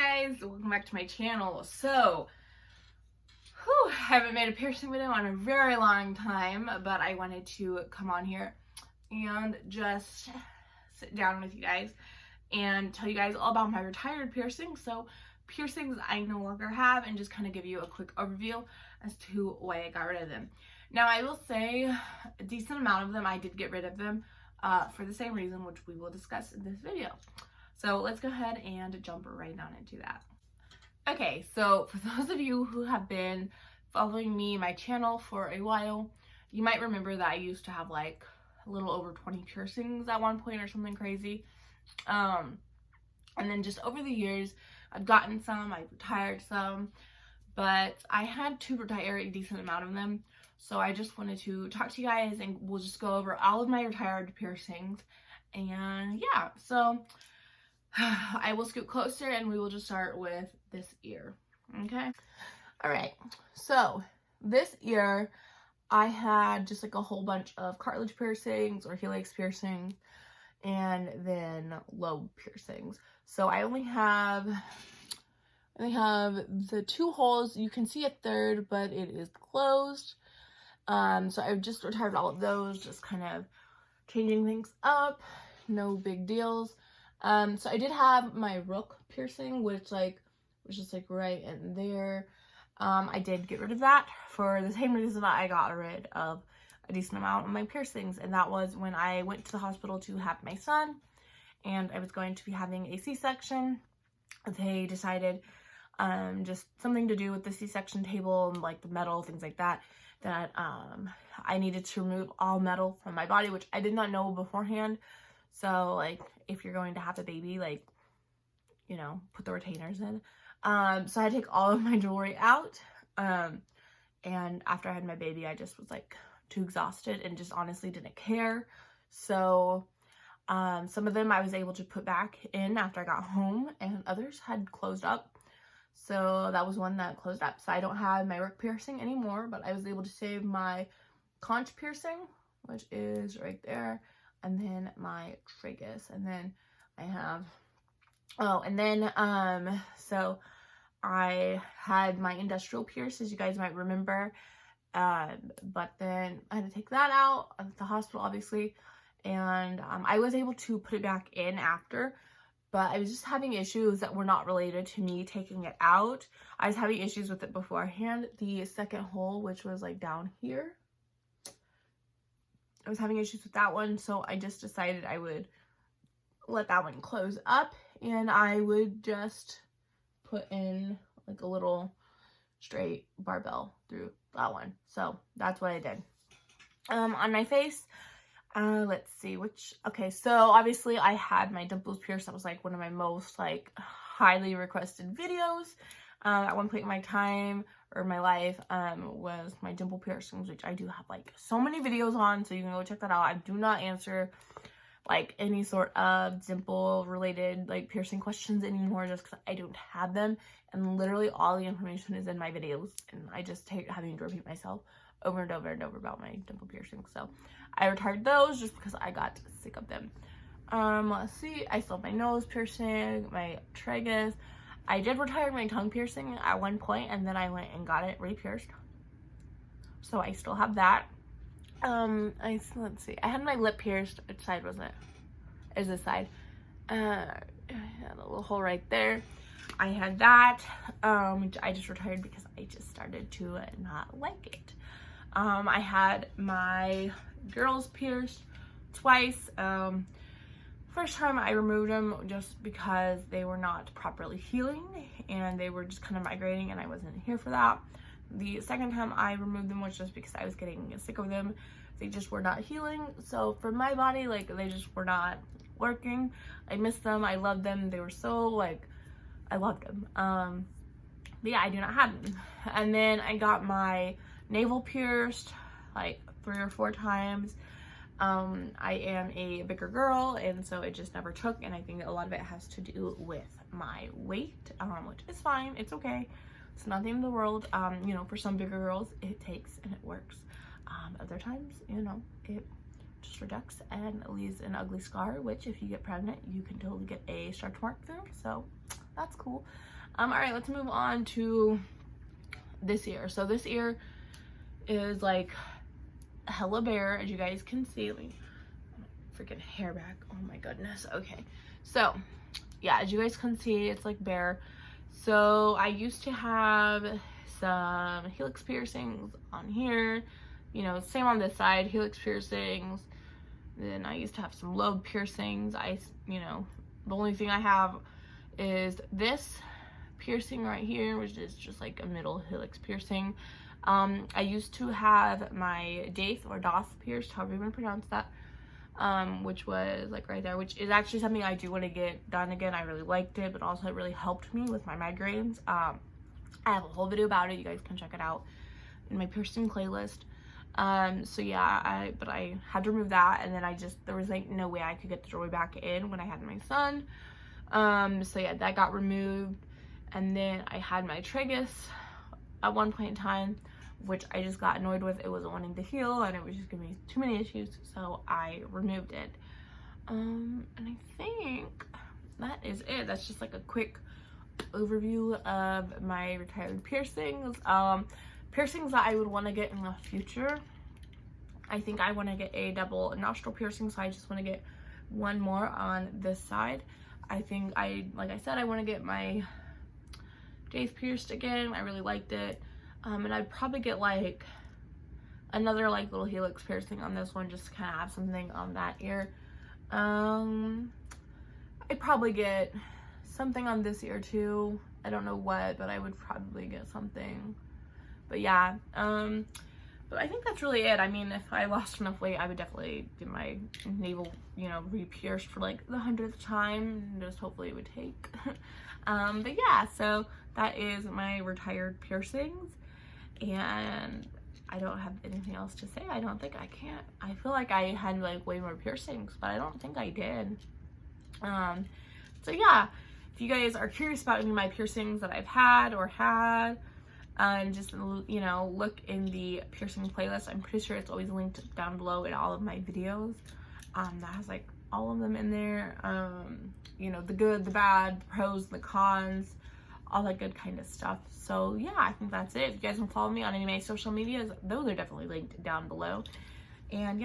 guys, welcome back to my channel. So, I haven't made a piercing video in a very long time, but I wanted to come on here and just sit down with you guys and tell you guys all about my retired piercings. So, piercings I no longer have, and just kind of give you a quick overview as to why I got rid of them. Now, I will say a decent amount of them, I did get rid of them for the same reason, which we will discuss in this video. So let's go ahead and jump right on into that. Okay, so for those of you who have been following me, my channel for a while, you might remember that I used to have like a little over 20 piercings at one point or something crazy. And then just over the years, I've gotten some, I've retired some, but I had to retire a decent amount of them. So I just wanted to talk to you guys, and we'll just go over all of my retired piercings. And yeah, so I will scoot closer and we will just start with this ear. Okay. All right. So this ear, I had just like a whole bunch of cartilage piercings or helix piercings, and then lobe piercings. So I only have the two holes. You can see a third, but it is closed. So I've just retired all of those, just kind of changing things up. No big deals. So I did have my rook piercing, which was just like right in there. I did get rid of that for the same reason that I got rid of a decent amount of my piercings, and that was when I went to the hospital to have my son, and I was going to be having a C-section. They decided, just something to do with the C-section table and like the metal, things like that, that I needed to remove all metal from my body, which I did not know beforehand. So, like, if you're going to have a baby, like, you know, put the retainers in. So I had to take all of my jewelry out. And after I had my baby, I just was, like, too exhausted and just honestly didn't care. So, some of them I was able to put back in after I got home, and others had closed up. So that was one that closed up. So I don't have my rook piercing anymore, but I was able to save my conch piercing, which is right there. And then my tragus, and then I have, so I had my industrial pierce, as you guys might remember, but then I had to take that out at the hospital, obviously, and I was able to put it back in after, but I was just having issues that were not related to me taking it out. I was having issues with it beforehand. The second hole, which was like down here, I was having issues with that one, so I just decided I would let that one close up, and I would just put in like a little straight barbell through that one. So that's what I did. On my face, let's see okay, so obviously I had my dimples pierced. That was like one of my most like highly requested videos at one point in my time or my life, was my dimple piercings, which I do have like so many videos on, so you can go check that out. I do not answer like any sort of dimple related like piercing questions anymore, just because I don't have them, and literally all the information is in my videos, and I just hate having to repeat myself over and over and over about my dimple piercings. So I retired those just because I got sick of them. Let's see, I still have my nose piercing, my tragus. I did retire my tongue piercing at one point, and then I went and got it re-pierced. So I still have that. Let's see. I had my lip pierced. Which side was it? Is this side? I had a little hole right there. I had that, which I just retired because I just started to not like it. I had my girls pierced twice. First time I removed them just because they were not properly healing, and they were just kind of migrating, and I wasn't here for that. The second time I removed them was just because I was getting sick of them. They just were not healing. So for my body, like, they just were not working. I missed them. I loved them. They were so, like, I loved them. But yeah, I do not have them. And then I got my navel pierced like 3 or 4 times. I am a bigger girl, and so it just never took, and I think a lot of it has to do with my weight, which is fine. It's okay. It's nothing in the world. You know, for some bigger girls, it takes and it works. Other times, you know, it just reducts and leaves an ugly scar, which if you get pregnant, you can totally get a stretch mark through. So that's cool. All right, let's move on to this ear. So this ear is like hella bare, as you guys can see. Let me freaking hair back. Oh my goodness. Okay, so yeah, as you guys can see, it's like bare. So I used to have some helix piercings on here, you know, same on this side, helix piercings. Then I used to have some lobe piercings. You know, the only thing I have is this piercing right here, which is just like a middle helix piercing. I used to have my Daith or Doth pierced, however you want to pronounce that, which was like right there, which is actually something I do want to get done again. I really liked it, but also it really helped me with my migraines. I have a whole video about it. You guys can check it out in my piercing playlist. So yeah, but I had to remove that, and then there was like no way I could get the jewelry back in when I had my son. So yeah, that got removed. And then I had my tragus at one point in time, which I just got annoyed with. It wasn't wanting to heal, and it was just giving me too many issues, so I removed it. And I think that is it. That's just like a quick overview of my retired piercings. Piercings that I would want to get in the future. I think I want to get a double nostril piercing, so I just want to get one more on this side. I think like I said, I want to get my Daith pierced again. I really liked it. And I'd probably get like another like little helix piercing on this one, just to kind of have something on that ear. I'd probably get something on this ear too. I don't know what, but I would probably get something. But yeah, but I think that's really it. I mean, if I lost enough weight, I would definitely get my navel, you know, re-pierced for like the 100th time. Just hopefully it would take. But yeah, so that is my retired piercings, and I don't have anything else to say. I don't think I can't. I feel like I had like way more piercings, but I don't think I did. So yeah, if you guys are curious about any of my piercings that I've had or had, just, you know, look in the piercing playlist. I'm pretty sure it's always linked down below in all of my videos. That has like all of them in there. You know, the good, the bad, the pros, the cons, all that good kind of stuff. So yeah, I think that's it. If you guys want to follow me on any of my social medias, those are definitely linked down below. And yeah.